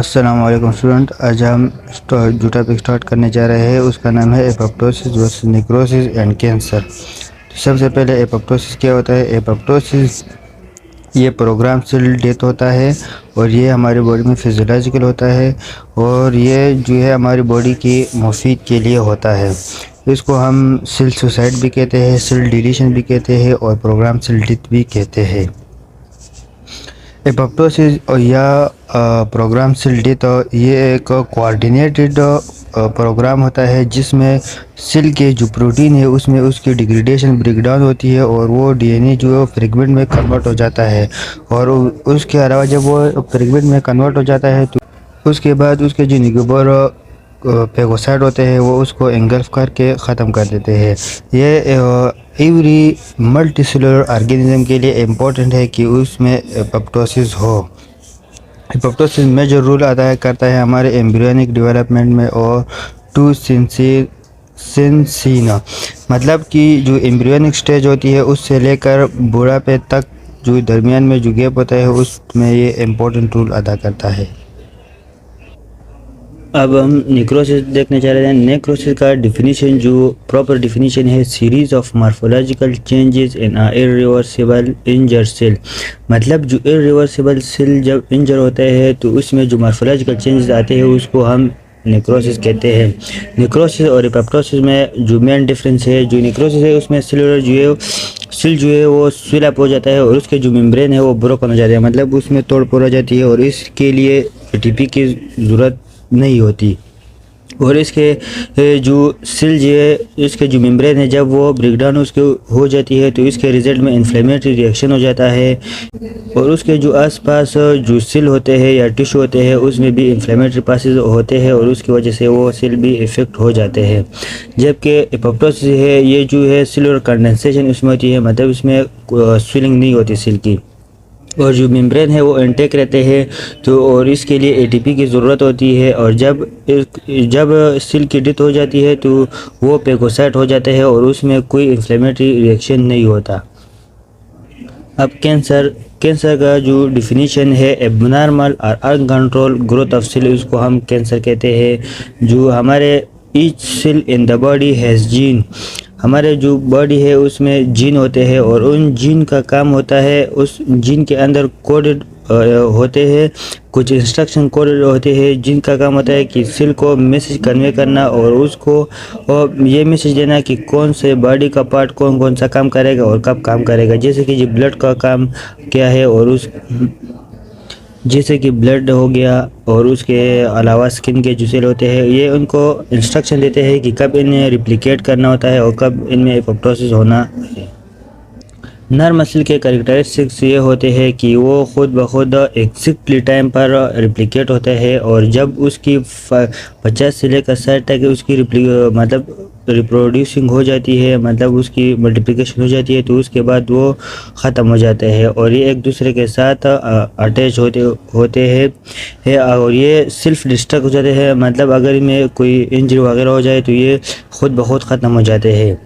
अस्सलाम वालेकुम स्टूडेंट। आज हम जो टॉपिक स्टार्ट करने जा रहे हैं उसका नाम है apoptosis versus necrosis and cancer. सबसे पहले एपोप्टोसिस क्या होता है। एपोप्टोसिस ये प्रोग्राम सेल डेथ होता है और ये हमारी बॉडी में फिजियोलॉजिकल होता है और ये जो है हमारी बॉडी की मुफीद के लिए होता है। इसको हम सेल सुसाइड भी कहते हैं, सेल डिलीशन भी कहते हैं और प्रोग्राम सेल डेथ भी कहते हैं। एपोप्टोसिस या प्रोग्राम सेल डेथ ये एक कोऑर्डिनेटेड प्रोग्राम होता है जिसमें सेल के जो प्रोटीन है उसमें उसकी डिग्रेडेशन ब्रेकडाउन होती है और वो डीएनए जो है फ्रेगमेंट में कन्वर्ट हो जाता है और उसके अलावा जब वो फ्रेगमेंट में कन्वर्ट हो जाता है तो उसके बाद उसके जो न्यूक्लियर फेगोसाइट होते हैं वो उसको एंगल्फ करके ख़त्म कर देते हैं। ये एवरी मल्टीसेलुलर ऑर्गेनिज्म के लिए इम्पोर्टेंट है कि उसमें एपोप्टोसिस हो। एपोप्टोसिस मेजर रोल अदा करता है हमारे एम्ब्रियोनिक डेवलपमेंट में और टू सिंसीना मतलब कि जो एम्ब्रियोनिक स्टेज होती है उससे लेकर बुढ़ापे तक जो दरमियान में जो गैप होता है उसमें ये इम्पोर्टेंट रोल अदा करता है। अब हम नेक्रोसिस देखने जा रहे हैं। नेक्रोसिस का डिफिनीशन जो प्रॉपर डिफिनीशन है, series of morphological changes in irreversible injured cell. मतलब जो इरिवर्सिबल सेल जब इंजर होता है तो उसमें जो मार्फोलॉजिकल चेंजेस आते हैं उसको हम नेक्रोसिस कहते हैं। नेक्रोसिस और एपोप्टोसिस में जो मेन डिफरेंस है, जो नेक्रोसिस है उसमें सेलुलर जो है सेल जो है वो स्विल अप हो जाता है और उसके जो मेम्ब्रेन है वो ब्रोकन हो जाता है, मतलब उसमें तोड़ फोड़ हो जाती है और इसके लिए एटीपी की ज़रूरत नहीं होती। और इसके जो सेल जो है इसके जो मेम्ब्रेन है जब वो ब्रेकडाउन उसके हो जाती है तो इसके रिजल्ट में इन्फ्लेमेटरी रिएक्शन हो जाता है और उसके जो आसपास जो सेल होते हैं या टिश्यू होते हैं उसमें भी इन्फ्लेमेटरी पासेज होते हैं और उसकी वजह से वो सेल भी इफेक्ट हो जाते हैं। जबकि एपोप्टोसिस है ये जो है सेलुलर कंडेंसेशन उसमें होती है, मतलब इसमें स्विलिंग नहीं होती सेल की और जो मेम्ब्रेन है वो इंटेक रहते हैं तो और इसके लिए एटीपी की ज़रूरत होती है और जब सेल की डेथ हो जाती है तो वो पेगोसाइट हो जाते हैं और उसमें कोई इन्फ्लेमेटरी रिएक्शन नहीं होता। अब कैंसर का जो डिफिनीशन है, एबनॉर्मल और अनकंट्रोल ग्रोथ ऑफ सेल, उसको हम कैंसर कहते हैं। जो हमारे each cell in the body has gene, हमारे जो बॉडी है उसमें जीन होते हैं और उन जीन का काम होता है, उस जीन के अंदर कोडेड होते हैं कुछ इंस्ट्रक्शन कोडेड होते हैं जिनका काम होता है कि सेल को मैसेज कन्वे करना और उसको और ये मैसेज देना कि कौन से बॉडी का पार्ट कौन कौन सा काम करेगा और कब काम करेगा। जैसे कि ब्लड का काम क्या है और उस जैसे कि ब्लड हो गया और उसके अलावा स्किन के जो सेल होते हैं ये उनको इंस्ट्रक्शन देते हैं कि कब इन्हें रिप्लिकेट करना होता है और कब इनमें एपोप्टोसिस होना है। नर मसल के कैरेक्टरिस्टिक्स ये होते हैं कि वो खुद ब खुद एग्जैक्टली टाइम पर रिप्लिकेट होते हैं और जब उसकी 50 से लेकर 60 तक उसकी मतलब रिप्रोड्यूसिंग हो जाती है, मतलब उसकी मल्टीप्लिकेशन हो जाती है तो उसके बाद वो ख़त्म हो जाते हैं और ये एक दूसरे के साथ अटैच होते हैं और ये सेल्फ डिस्ट्रक्ट हो जाते हैं, मतलब अगर इनमें कोई इंजरी वगैरह हो जाए तो ये खुद ब खुद ख़त्म हो जाते हैं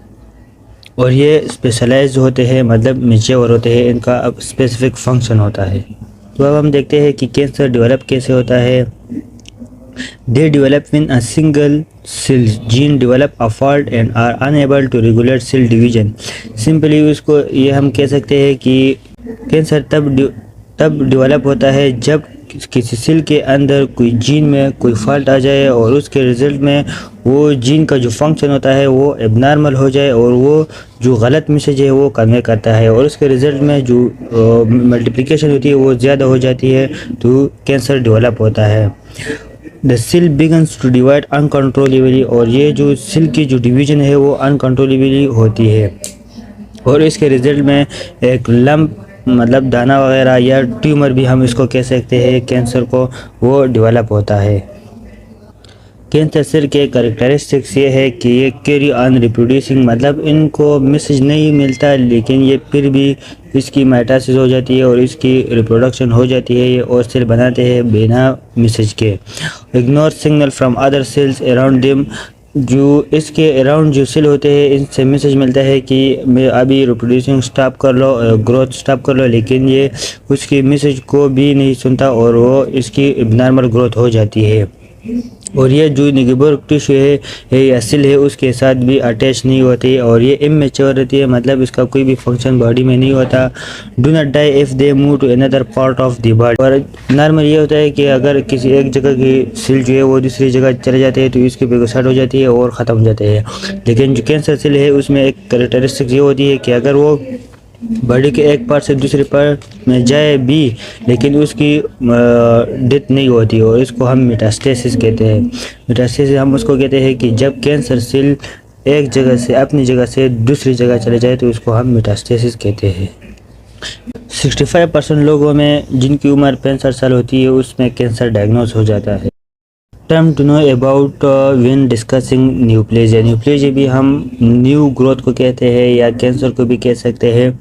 और ये स्पेशलाइज्ड होते हैं, मतलब मैच्योर होते हैं, इनका अब स्पेसिफिक फंक्शन होता है। तो अब हम देखते हैं कि कैंसर डेवलप कैसे होता है। They develop when a single cell gene develop a fault and are unable to regulate cell division. Simply उसको ये हम कह सकते हैं कि कैंसर तब डेवलप होता है जब किसी सेल के अंदर कोई जीन में कोई फॉल्ट आ जाए और उसके रिजल्ट में वो जीन का जो फंक्शन होता है वो एबनॉर्मल हो जाए और वो जो गलत मैसेज है वो कन्वे करता है और उसके रिजल्ट में जो मल्टीप्लिकेशन होती है वो ज़्यादा हो जाती है तो कैंसर डेवलप होता है। The cell begins to divide uncontrollably, और ये जो सेल की जो डिवीजन है वो अनकंट्रोलेबली होती है और इसके रिजल्ट में एक लंप मतलब दाना वगैरह या ट्यूमर भी हम इसको कह सकते हैं कैंसर को, वो डेवलप होता है। कैंसर सेल के कैरेक्टरिस्टिक्स ये है कि ये कैरी ऑन रिप्रोड्यूसिंग, मतलब इनको मैसेज नहीं मिलता लेकिन ये फिर भी इसकी माइटोसिस हो जाती है और इसकी रिप्रोडक्शन हो जाती है, ये और सेल बनाते हैं बिना मैसेज के। Ignore signal from other sales around them, जो इसके अराउंड जो सेल होते हैं इनसे मैसेज मिलता है कि मैं अभी रिप्रोड्यूसिंग स्टॉप कर लो, ग्रोथ स्टॉप कर लो, लेकिन ये उसकी मैसेज को भी नहीं सुनता और वो इसकी नॉर्मल ग्रोथ हो जाती है। और ये जो निगेबोर टिश्यू है या सेल है उसके साथ भी अटैच नहीं होती और ये इमेच्योर रहती है, मतलब इसका कोई भी फंक्शन बॉडी में नहीं होता। Do not die if they move to another part of the body. और नॉर्मल ये होता है कि अगर किसी एक जगह की सेल जो है वो दूसरी जगह चले जाते हैं तो इसकी बेगोसाइड हो जाती है और ख़त्म हो जाते हैं। लेकिन जो कैंसर सेल है उसमें एक कैरेक्टरिस्टिक ये होती है कि अगर वो बॉडी के एक पार्ट से दूसरे पार्ट में जाए भी लेकिन उसकी डेथ नहीं होती और इसको हम मेटास्टेसिस कहते हैं। मेटास्टेसिस हम उसको कहते हैं कि जब कैंसर सेल एक जगह से अपनी जगह से दूसरी जगह चले जाए तो उसको हम मेटास्टेसिस कहते हैं। 65% लोगों में जिनकी उम्र 65 साल होती है उसमें कैंसर डायग्नोज हो जाता है। Term to know about when discussing neoplasia. Neoplasia भी हम न्यू ग्रोथ को कहते हैं या कैंसर को भी कह सकते हैं।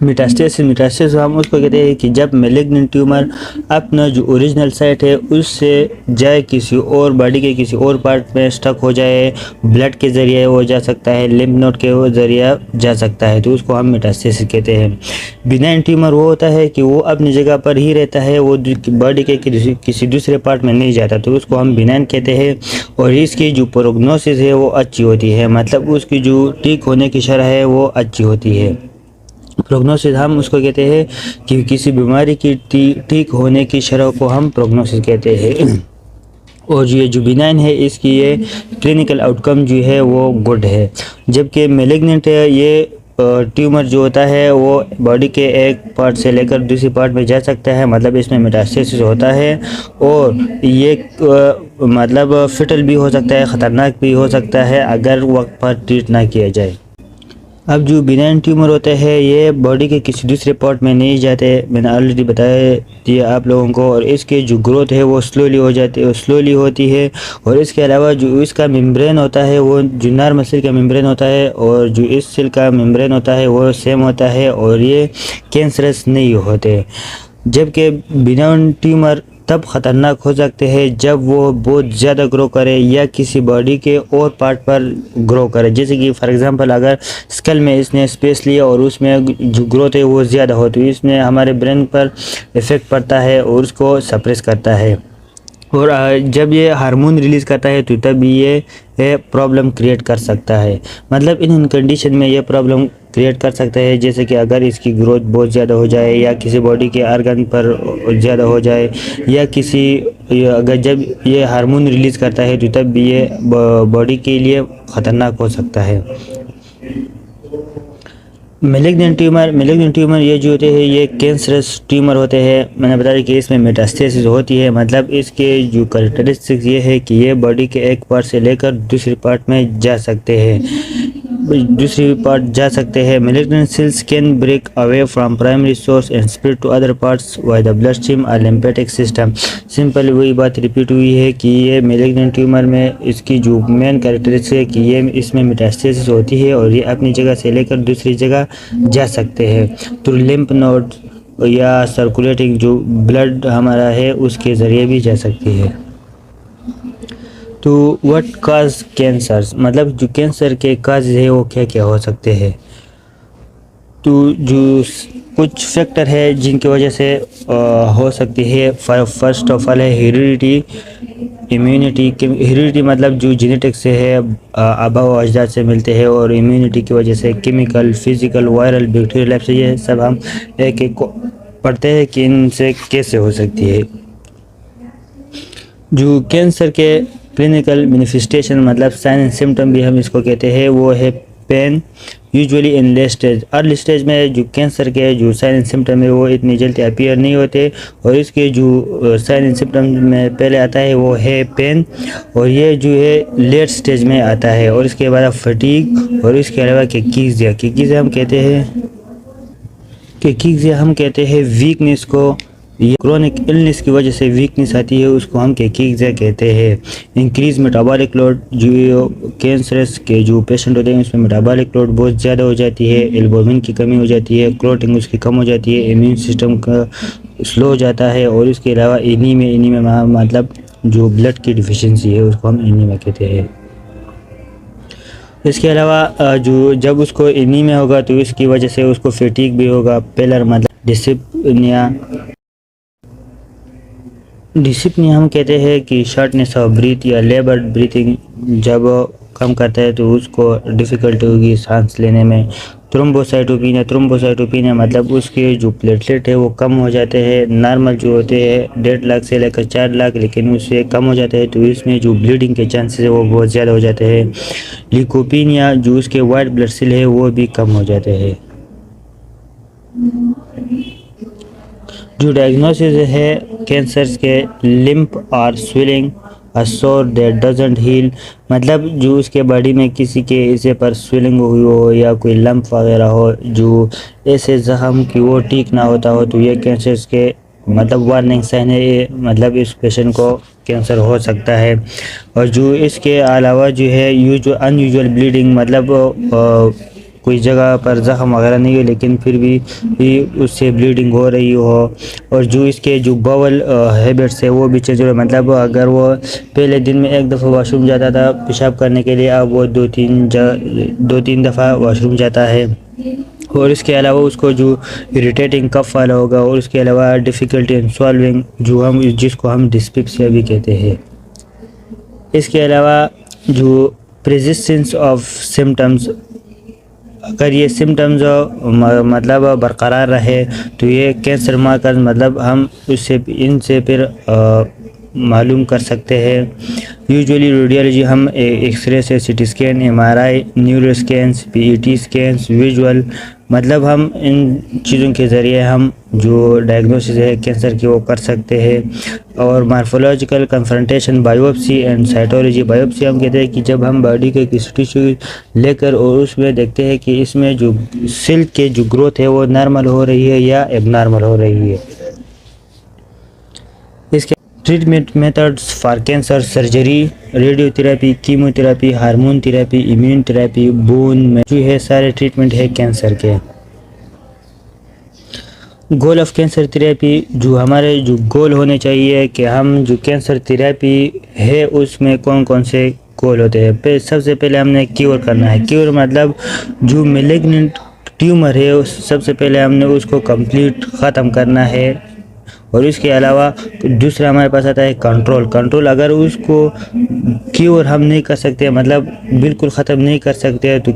मेटास्टेसिस हम उसको कहते हैं कि जब मैलिग्नेंट ट्यूमर अपना जो ओरिजिनल साइट है उससे जाए किसी और बॉडी के किसी और पार्ट में स्टक हो जाए, ब्लड के ज़रिए वो जा सकता है, लिम्फ नोड के ज़रिए जा सकता है, तो उसको हम मेटास्टेसिस कहते हैं। बिनाइन ट्यूमर वो होता है कि वो अपनी जगह पर ही रहता है, वो बॉडी के किसी दूसरे पार्ट में नहीं जाता, तो उसको हम बिनाइन कहते हैं। और इसकी जो प्रोग्नोसिस है वो अच्छी होती है, मतलब उसकी जो ठीक होने की शरह है वो अच्छी होती है। प्रोग्नोसिस हम उसको कहते हैं कि किसी बीमारी की ठीक होने की शरह को हम प्रोग्नोसिस कहते हैं। और ये जो बिनाइन है इसकी ये क्लिनिकल आउटकम जो है वो गुड है। जबकि मैलिग्नेंट है ये ट्यूमर जो होता है वो बॉडी के एक पार्ट से लेकर दूसरी पार्ट में जा सकता है, मतलब इसमें मेटास्टेसिस होता है और ये मतलब फिटल भी हो सकता है, ख़तरनाक भी हो सकता है अगर वक्त पर ट्रीट ना किया जाए। अब जो बिनाइन ट्यूमर होते हैं ये बॉडी के किसी दूसरे पार्ट में नहीं जाते, मैंने ऑलरेडी बताया दिया आप लोगों को, और इसकी जो ग्रोथ है वो स्लोली होती है। और इसके अलावा जो इसका मेम्ब्रेन होता है वो जो नॉर्मल सेल का मेम्ब्रेन होता है और जो इस सेल का मेम्ब्रेन होता है वो सेम होता है और ये कैंसरस नहीं होते। जबकि बिनाइन ट्यूमर तब ख़तरनाक हो सकते हैं जब वो बहुत ज़्यादा ग्रो करे या किसी बॉडी के और पार्ट पर ग्रो करे, जैसे कि फॉर एग्जांपल अगर स्कल में इसने स्पेस लिया और उसमें जो ग्रोथ है वो ज़्यादा हो तो इसमें हमारे ब्रेन पर इफ़ेक्ट पड़ता है और उसको सप्रेस करता है। और जब ये हार्मोन रिलीज़ करता है तो तब ये प्रॉब्लम क्रिएट कर सकता है, मतलब इन कंडीशन में ये प्रॉब्लम क्रिएट कर सकता है, जैसे कि अगर इसकी ग्रोथ बहुत ज़्यादा हो जाए या किसी बॉडी के आर्गन पर ज़्यादा हो जाए या अगर जब ये हार्मोन रिलीज़ करता है तो तब भी ये बॉडी के लिए ख़तरनाक हो सकता है। मैलिग्नेंट ट्यूमर ये जो होते हैं ये कैंसरस ट्यूमर होते हैं। मैंने बताया कि इसमें मेटास्टेसिस होती है, मतलब इसके जो कैरेक्टरिस्टिक्स ये है कि ये बॉडी के एक पार्ट से लेकर दूसरी पार्ट में जा सकते हैं। Malignant cells can break away from primary source and spread to other parts by the blood stream और लिम्फेटिक सिस्टम। सिंपल वही बात रिपीट हुई है कि ये मैलिग्नेंट ट्यूमर में इसकी जो मेन कैरेक्टरिस्टिक है कि ये इसमें मेटास्टेसिस होती है और ये अपनी जगह से लेकर दूसरी जगह जा सकते हैं थ्रू लिम्फ नोड या सर्कुलेटिंग जो ब्लड हमारा है उसके ज़रिए भी जा सकती है। तो व्हाट काज कैंसर्स, मतलब जो कैंसर के काज है वो क्या क्या हो सकते हैं। तो जो कुछ फैक्टर है जिनकी वजह से हो सकती है, फर्स्ट ऑफ ऑल है हेरिडिटी, हेरिडिटी मतलब जो जेनेटिक्स से है, आबा व अजदाद से मिलते हैं, और इम्यूनिटी की वजह से केमिकल, फिजिकल, वायरल, बैक्टीरियल से ये सब हम एक एक को पढ़ते हैं कि इनसे कैसे हो सकती है। जो कैंसर के क्लिनिकल मैनिफेस्टेशन मतलब साइन एंड सिम्टम भी हम इसको कहते हैं, वो है pain usually in late stage. Early stage में जो कैंसर के जो साइन एंड सिम्टम है वो इतनी जल्दी अपीयर नहीं होते, और इसके जो साइन एंड सिम्टम में पहले आता है वो है पेन, और ये जो है लेट स्टेज में आता है। और इसके बाद फटीग, और इसके अलावा किकीजिया हम कहते हैं वीकनेस को। ये क्रोनिक इलनेस की वजह से वीकनेस आती है, उसको हम किकीजिया कहते हैं। इंक्रीज मेटाबॉलिक लोड, जो कैंसरस के जो पेशेंट होते हैं उसमें मेटाबॉलिक लोड बहुत ज़्यादा हो जाती है, एल्बुमिन की कमी हो जाती है, क्लोटिंग उसकी कम हो जाती है, इम्यून सिस्टम का स्लो हो जाता है, और इसके अलावा एनीमिया मतलब जो ब्लड की डिफिशिएंसी है उसको हम एनीमिया कहते हैं। इसके अलावा जो जब उसको एनीमिया होगा तो इसकी वजह से उसको फैटीग भी होगा। पेलर मतलब डिसिप्निया हम कहते हैं कि शॉर्टनेस ऑफ ब्रीथ या लेबर्ड ब्रीथिंग जब कम करता है तो उसको डिफ़िकल्टी होगी सांस लेने में। थ्रोम्बोसाइटोपिनिया मतलब उसके जो प्लेटलेट है वो कम हो जाते हैं। नॉर्मल जो होते हैं 1.5 लाख से लेकर 4 लाख, लेकिन उससे कम हो जाते हैं तो इसमें जो ब्लीडिंग के चांसेस है वो बहुत ज़्यादा हो जाते हैं। ल्यूकोपिनिया जो उसके वाइट ब्लड सेल है वो भी कम हो जाते हैं। जो डायग्नोसिस है कैंसर्स के, लिम्फ और स्वेलिंग अ सोर दैट डजंट हील मतलब जो उसके बॉडी में किसी के हिस्से पर स्वेलिंग हुई हो या कोई लम्फ वगैरह हो, जो ऐसे जख्म कि वो ठीक ना होता हो, तो ये कैंसर्स के मतलब वार्निंग साइन है। ये मतलब इस पेशेंट को कैंसर हो सकता है। और जो इसके अलावा जो है अनयूजुअल ब्लीडिंग मतलब कोई जगह पर ज़ख़म वगैरह नहीं है लेकिन फिर भी उससे ब्लीडिंग हो रही हो। और जो इसके जो बाउल हैबिट्स है वो भी चेंज हो रहा है। मतलब अगर वो पहले दिन में एक दफ़ा वॉशरूम जाता था पेशाब करने के लिए, अब वो दो तीन दफ़ा वॉशरूम जाता है। और इसके अलावा उसको जो इरिटेटिंग कफ वाला होगा, और उसके अलावा डिफ़िकल्टी इन सॉल्विंग जिसको हम डिस्पेप्सिया भी कहते हैं। इसके अलावा जो परसिस्टेंस ऑफ सिम्टम्स, अगर ये सिम्टम्स मतलब बरकरार रहे तो ये कैंसर मार्कर्स मतलब हम इनसे फिर मालूम कर सकते हैं। यूजुअली रेडियोलॉजी हम एक्सरे से, CT scan, MRI, neuro scans, PET scans, visual मतलब हम इन चीज़ों के ज़रिए हम जो डायग्नोसिस है कैंसर की वो कर सकते हैं। और morphological confrontation, biopsy and cytology. Biopsy हम कहते हैं कि जब हम बॉडी के किसी टिश्यू लेकर और उसमें देखते हैं कि इसमें जो सेल के जो ग्रोथ है वो नॉर्मल हो रही है या एबनॉर्मल हो रही है। इसके treatment methods for cancer: surgery, radiotherapy, chemotherapy, hormone therapy, immune therapy, bone में जो है सारे ट्रीटमेंट है कैंसर के। गोल ऑफ कैंसर थेरेपी, जो हमारे जो गोल होने चाहिए कि हम जो कैंसर थेरेपी है उसमें कौन कौन से गोल होते हैं। सबसे पहले हमने क्योर करना है। क्योर मतलब जो मेलिग्नेंट ट्यूमर है सबसे पहले हमने उसको कंप्लीट ख़त्म करना है। और इसके अलावा दूसरा हमारे पास आता है कंट्रोल। अगर उसको क्योर हम नहीं कर सकते मतलब बिल्कुल ख़त्म नहीं कर सकते तो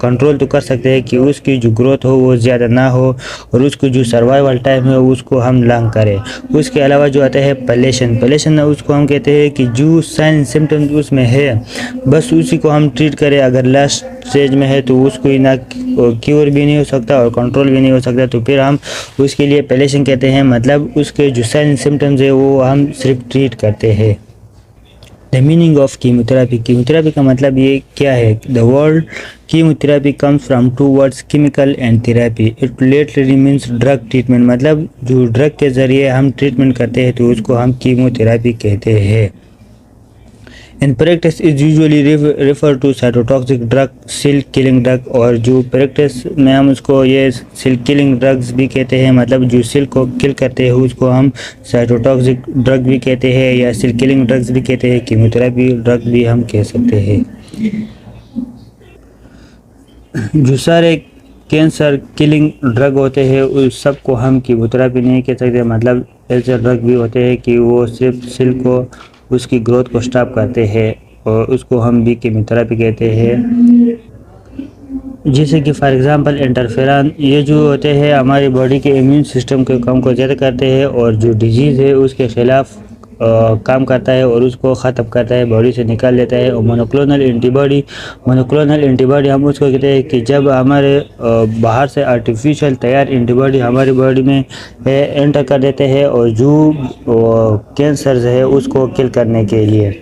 कंट्रोल तो कर सकते हैं कि उसकी जो ग्रोथ हो वो ज़्यादा ना हो और उसको जो सर्वाइवल टाइम है उसको हम लॉन्ग करें। उसके अलावा जो आता है पैलेशन उसको हम कहते हैं कि जो साइन सिम्टम्स उसमें है बस उसी को हम ट्रीट करें। अगर लास्ट स्टेज में है तो उसको ना क्योर भी नहीं हो सकता और कंट्रोल भी नहीं हो सकता, तो फिर हम उसके लिए पैलेशन कहते हैं। मतलब उसके जो साइन सिम्टम्स है वो हम सिर्फ ट्रीट करते हैं। द मीनिंग ऑफ कीमोथेरेपी का मतलब ये क्या है? The word chemotherapy comes from two words chemical and therapy. It literally means drug treatment. मतलब जो ड्रग के ज़रिए हम ट्रीटमेंट करते हैं तो उसको हम कीमोथेरेपी कहते हैं। In practice is usually refer to cytotoxic drug, cell killing drug. और जो प्रैक्टिस में हम उसको ये सेल किलिंग ड्रग्स भी कहते हैं। मतलब जो सेल को किल करते हैं उसको हम साइटोटॉक्सिक ड्रग भी कहते हैं या सेल किलिंग ड्रग्स भी कहते हैं। कीमोथेरेपी ड्रग भी हम कह सकते हैं। जो सारे कैंसर किलिंग ड्रग होते हैं उस सब को हम कीमोथेरेपी नहीं कह सकते। मतलब ऐसे ड्रग भी होते हैं कि वो सिर्फ सेल को उसकी ग्रोथ को स्टॉप करते हैं और उसको हम भी कीमोथेरेपी कहते हैं। जैसे कि फॉर एग्जांपल इंटरफेरॉन, ये जो होते हैं हमारी बॉडी के इम्यून सिस्टम के काम को ज़्यादा करते हैं और जो डिजीज़ है उसके खिलाफ काम करता है और उसको ख़त्म करता है, बॉडी से निकाल लेता है। और मोनोक्लोनल एंटीबॉडी हम उसको कहते हैं कि जब हमारे बाहर से आर्टिफिशियल तैयार एंटीबॉडी हमारी बॉडी में एंटर कर देते हैं और जो कैंसर है उसको किल करने के लिए।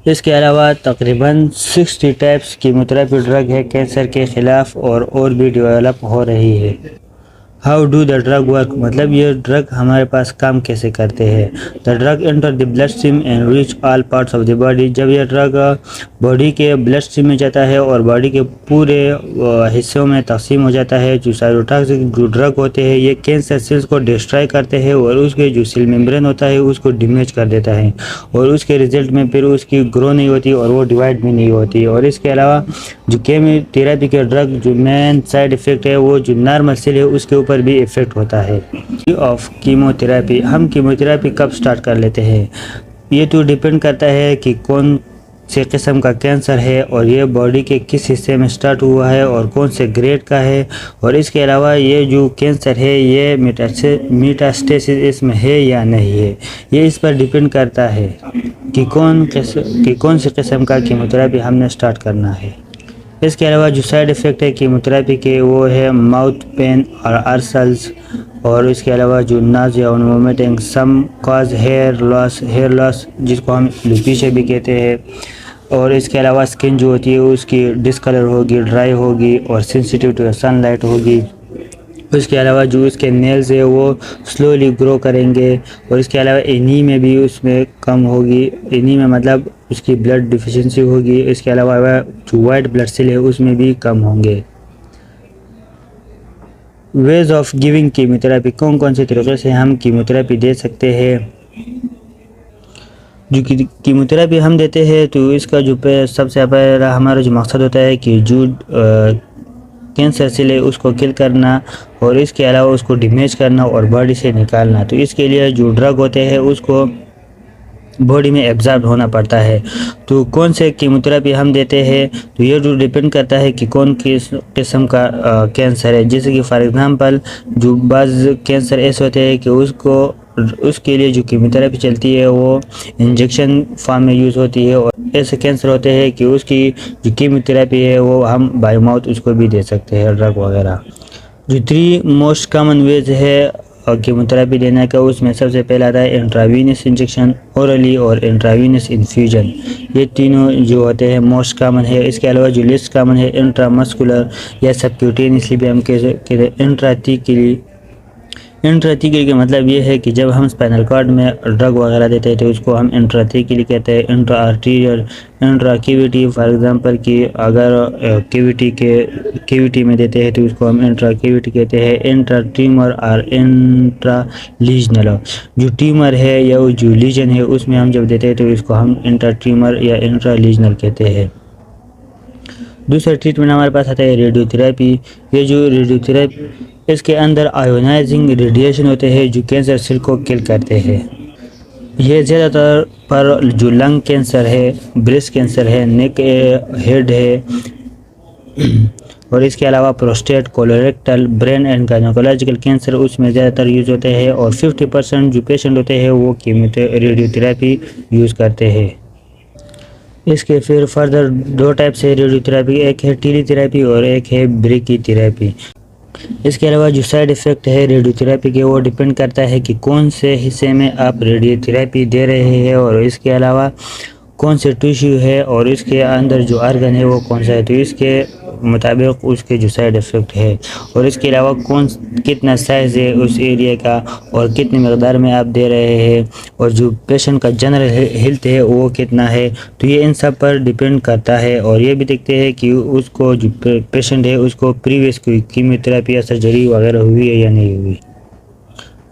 इसके अलावा तकरीबन 60 टाइप्स कीमोथेरेपी ड्रग है कैंसर के ख़िलाफ़ और भी डेवलप हो रही है। How do the drug work, मतलब ये ड्रग हमारे पास काम कैसे करते हैं। The drug enter the blood stream and reach all parts of the body, जब यह ड्रग बॉडी के ब्लड स्ट्रीम में जाता है और बॉडी के पूरे हिस्सों में तकसीम हो जाता है। जो साइटोटॉक्सिक जो ड्रग होते हैं ये कैंसर सेल्स को डिस्ट्रॉय करते हैं और उसके जो सेल मेम्ब्रेन होता है उसको डैमेज कर देता है और उसके रिजल्ट में फिर उसकी ग्रो नहीं होती और वो डिवाइड भी नहीं होती। और इसके अलावा जो केमोथेरेपी के ड्रग जो मेन साइड इफ़ेक्ट है वो जो नॉर्मल सेल है उसके ऊपर भी इफ़ेक्ट होता है। ऑफ कीमोथेरेपी, हम कीमोथेरेपी कब स्टार्ट कर लेते हैं, ये तो डिपेंड करता है कि कौन से किस्म का कैंसर है और ये बॉडी के किस हिस्से में स्टार्ट हुआ है और कौन से ग्रेड का है। और इसके अलावा ये जो कैंसर है ये मेटास्टेसिस इसमें है या नहीं है, ये इस पर डिपेंड करता है कि कौन से किस्म का कीमोथेरेपी हमने स्टार्ट करना है। इसके अलावा जो साइड इफ़ेक्ट है कीमोथेरेपी के वो है माउथ पेन और अल्सर्स, और इसके अलावा जो नाज़िया और vomiting, some cause hair loss जिसको हम लुपीशिया भी कहते हैं। और इसके अलावा स्किन जो होती है उसकी डिसकलर होगी, ड्राई होगी और सेंसिटिव टू सनलाइट होगी। उसके अलावा जो उसके नेल्स है वो स्लोली ग्रो करेंगे और इसके अलावा एनीमिया भी उसमें कम होगी, एनीमिया मतलब उसकी ब्लड डिफिशिएंसी होगी। इसके अलावा जो वाइट ब्लड सेल है उसमें भी कम होंगे। वेज ऑफ गिविंग कीमोथेरेपी, कौन कौन से तरीक़े से हम कीमोथेरेपी दे सकते हैं। जो कीमोथेरेपी हम देते हैं तो इसका जो सबसे पहला हमारा जो मकसद होता है कि जो कैंसर सेल है उसको किल करना और इसके अलावा उसको डैमेज करना और बॉडी से निकालना। तो इसके लिए जो ड्रग होते हैं उसको बॉडी में एब्जॉर्ब होना पड़ता है। तो कौन से कीमोथेरेपी हम देते हैं तो ये जो डिपेंड करता है कि कौन किस किस्म का कैंसर है। जैसे कि फॉर एग्जांपल जो बाज़ कैंसर ऐसे होते हैं कि उसके लिए जो कीमोथेरेपी चलती है वो इंजेक्शन फॉर्म में यूज़ होती है, और ऐसे कैंसर होते हैं कि उसकी जो कीमोथेरेपी है वो हम बाय माउथ उसको भी दे सकते हैं ड्रग वगैरह। जो 3 मोस्ट कॉमन वेज है कीमोथेरेपी देने का, उसमें सबसे पहला आता है इंट्रावीनस इंजेक्शन, ओरली और इंट्रावीनस इन्फ्यूजन। ये तीनों जो होते हैं मोस्ट कॉमन है। इसके अलावा जो लिस्ट कॉमन है इंट्रामस्कुलर या सबक्यूटेनियसली भी हम कहते हैं। इंट्राथीकली का मतलब ये है कि जब हम स्पाइनल कॉर्ड में ड्रग वगैरह देते हैं तो उसको हम इंट्राथीकली कहते हैं। Intra arterial, intra cavity, for example कि अगर कैविटी में देते हैं तो उसको हम इंट्रा कैविटी कहते हैं। इंट्रा ट्यूमर और इंट्रा लीजनल, जो ट्यूमर है या जो लीजन है उसमें हम जब देते हैं तो इसको हम इंट्रा ट्यूमर या इंट्रा लीजनल कहते हैं। दूसरा ट्रीटमेंट हमारे पास आता है रेडियोथेरेपी। ये जो रेडियोथेरेपी इसके अंदर आयोनाइजिंग रेडिएशन होते हैं जो कैंसर सेल को किल करते हैं। ये ज़्यादातर पर जो लंग कैंसर है, ब्रेस्ट कैंसर है, नेक हेड है और इसके अलावा prostate, colorectal, brain and gynaecological cancer उसमें ज़्यादातर यूज़ होते हैं। और 50% जो पेशेंट होते हैं वो रेडियोथेरेपी यूज़ करते हैं। इसके फिर फर्दर 2 टाइप से रेडियोथेरेपी, एक है टीलीथेरेपी और एक है ब्रेकीथेरेपी। इसके अलावा जो साइड इफ़ेक्ट है रेडियोथेरेपी के वो डिपेंड करता है कि कौन से हिस्से में आप रेडियोथेरेपी दे रहे हैं और इसके अलावा कौन से टिश्यू है और इसके अंदर जो आर्गन है वो कौन सा है, तो इसके मुताबिक उसके जो साइड इफ़ेक्ट है। और इसके अलावा कितना साइज़ है उस एरिया का और कितनी मकदार में आप दे रहे हैं और जो पेशेंट का जनरल हेल्थ है वो कितना है, तो ये इन सब पर डिपेंड करता है। और ये भी देखते हैं कि उसको जो पेशेंट है उसको प्रीवियस कोई कीमोथेरेपी या सर्जरी वगैरह हुई है या नहीं हुई।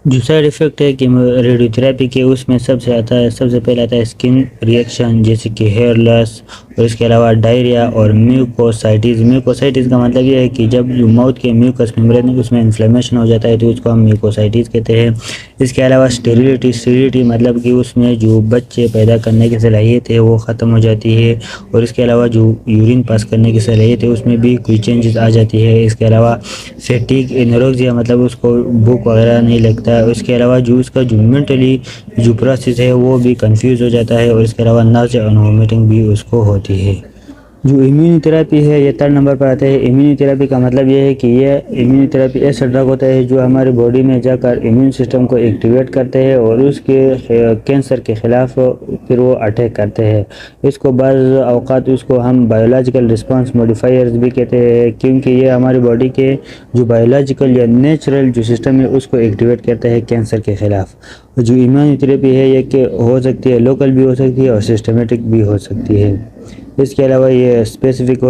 जो साइड इफ़ेक्ट है कि रेडियोथेरेपी के उसमें सबसे पहले आता है स्किन रिएक्शन, जैसे कि हेयर लॉस और इसके अलावा डायरिया और म्यूकोसाइटिस। म्यूकोसाइटिस का मतलब ये है कि जब जो माउथ के म्यूकस मेम्ब्रेन है उसमें इन्फ्लेमेशन हो जाता है तो उसको हम म्यूकोसाइटिस कहते हैं। इसके अलावा स्टेरिलिटी मतलब कि उसमें जो बच्चे पैदा करने की सलाहियत है वो ख़त्म हो जाती है और इसके अलावा जो यूरिन पास करने की सलाहियत है उसमें भी कोई चेंजेस आ जाती है। इसके अलावा फैटिग, एनोरेक्सिया मतलब उसको भूख वगैरह नहीं लगता। इसके अलावा जो उसका जो मेंटली जो प्रोसेस है वो भी कंफ्यूज हो जाता है और इसके अलावा नाज़िया और वोमिटिंग भी उसको होती है। जो इम्यूनोथेरेपी है ये 3rd नंबर पर आता है। इम्यूनोथेरेपी का मतलब ये है कि ये इम्यूनोथेरेपी ऐसा ड्रग होता है जो हमारे बॉडी में जाकर इम्यून सिस्टम को एक्टिवेट करते हैं और उसके कैंसर के ख़िलाफ़ फिर वो अटैक करते हैं। इसको बाज़ अवक़ात इसको हम बायोलॉजिकल रिस्पांस मॉडिफायर्स भी कहते हैं, क्योंकि ये हमारी बॉडी के जो बायोलॉजिकल या नेचुरल जो सिस्टम है उसको एक्टिवेट करता है कैंसर के ख़िलाफ़। जो इम्यूनोथेरेपी है ये कि हो सकती है लोकल भी हो सकती है और सिस्टमेटिक भी हो सकती है। इसके अलावा ये स्पेसिफिक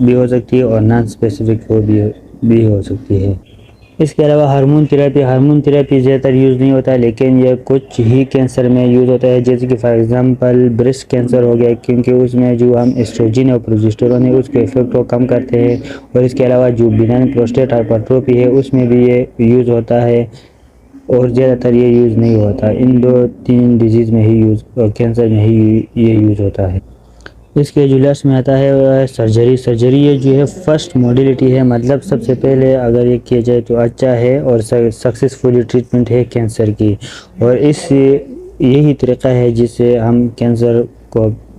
भी हो सकती है और नॉन स्पेसिफिक भी हो सकती है। इसके अलावा हार्मोन थेरेपी ज़्यादातर यूज़ नहीं होता है, लेकिन यह कुछ ही कैंसर में यूज़ होता है, जैसे कि फॉर एग्जांपल ब्रेस्ट कैंसर हो गया, क्योंकि उसमें जो हम एस्ट्रोजन और प्रोजेस्टेरोन है उसके इफेक्ट को कम करते हैं। और इसके अलावा जो बिनाइन प्रोस्टेट हाइपरट्रोफी है उसमें भी ये यूज़ होता है और ज़्यादातर ये यूज़ नहीं होता। इन 2-3 डिजीज़ में ही कैंसर में ही ये यूज़ होता है। इसके जो लास्ट में आता है सर्जरी ये जो है फर्स्ट मॉडलिटी है, मतलब सबसे पहले अगर ये किया जाए तो अच्छा है और सक्सेसफुली ट्रीटमेंट है कैंसर की। और यही तरीका है जिससे हम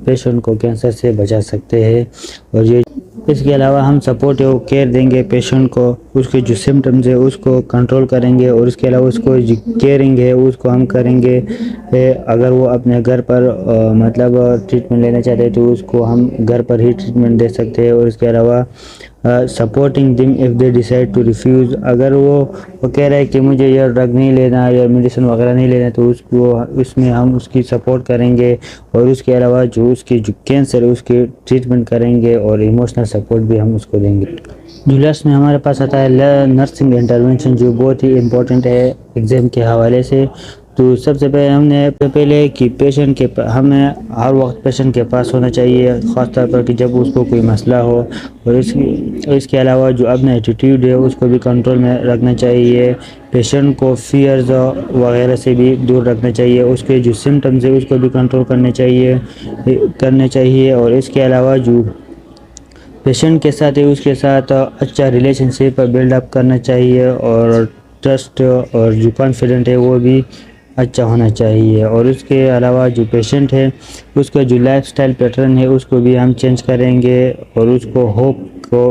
पेशेंट को कैंसर से बचा सकते हैं। और ये इसके अलावा हम सपोर्टिव केयर देंगे पेशेंट को, उसके जो सिम्टम्स है उसको कंट्रोल करेंगे और उसके अलावा उसको जो केयरिंग है उसको हम करेंगे। अगर वो अपने घर पर मतलब ट्रीटमेंट लेना चाहते हैं तो उसको हम घर पर ही ट्रीटमेंट दे सकते हैं। और इसके अलावा supporting them if they decide to refuse, अगर वो कह रहा है कि मुझे यह ड्रग नहीं लेना या मेडिसिन वगैरह नहीं लेना तो उसमें हम उसकी सपोर्ट करेंगे। और उसके अलावा जो उसकी जो कैंसर है उसकी ट्रीटमेंट करेंगे और इमोशनल सपोर्ट भी हम उसको देंगे। जो लास्ट में हमारे पास आता है नर्सिंग इंटरवेंशन, जो बहुत ही इम्पोर्टेंट है एग्ज़ाम के हवाले से। तो सबसे पहले कि हमें हर वक्त पेशेंट के पास होना चाहिए, ख़ास तौर पर कि जब उसको कोई मसला हो। और इसके अलावा जो अपना एटीट्यूड है उसको भी कंट्रोल में रखना चाहिए। पेशेंट को फियर्स वगैरह से भी दूर रखना चाहिए, उसके जो सिम्टम्स है उसको भी कंट्रोल करने चाहिए। और इसके अलावा जो पेशेंट के साथ है उसके साथ अच्छा रिलेशनशिप बिल्डअप करना चाहिए और ट्रस्ट और जो कॉन्फिडेंट है वो भी अच्छा होना चाहिए। और उसके अलावा जो पेशेंट है उसका जो लाइफस्टाइल पैटर्न है उसको भी हम चेंज करेंगे और उसको होप को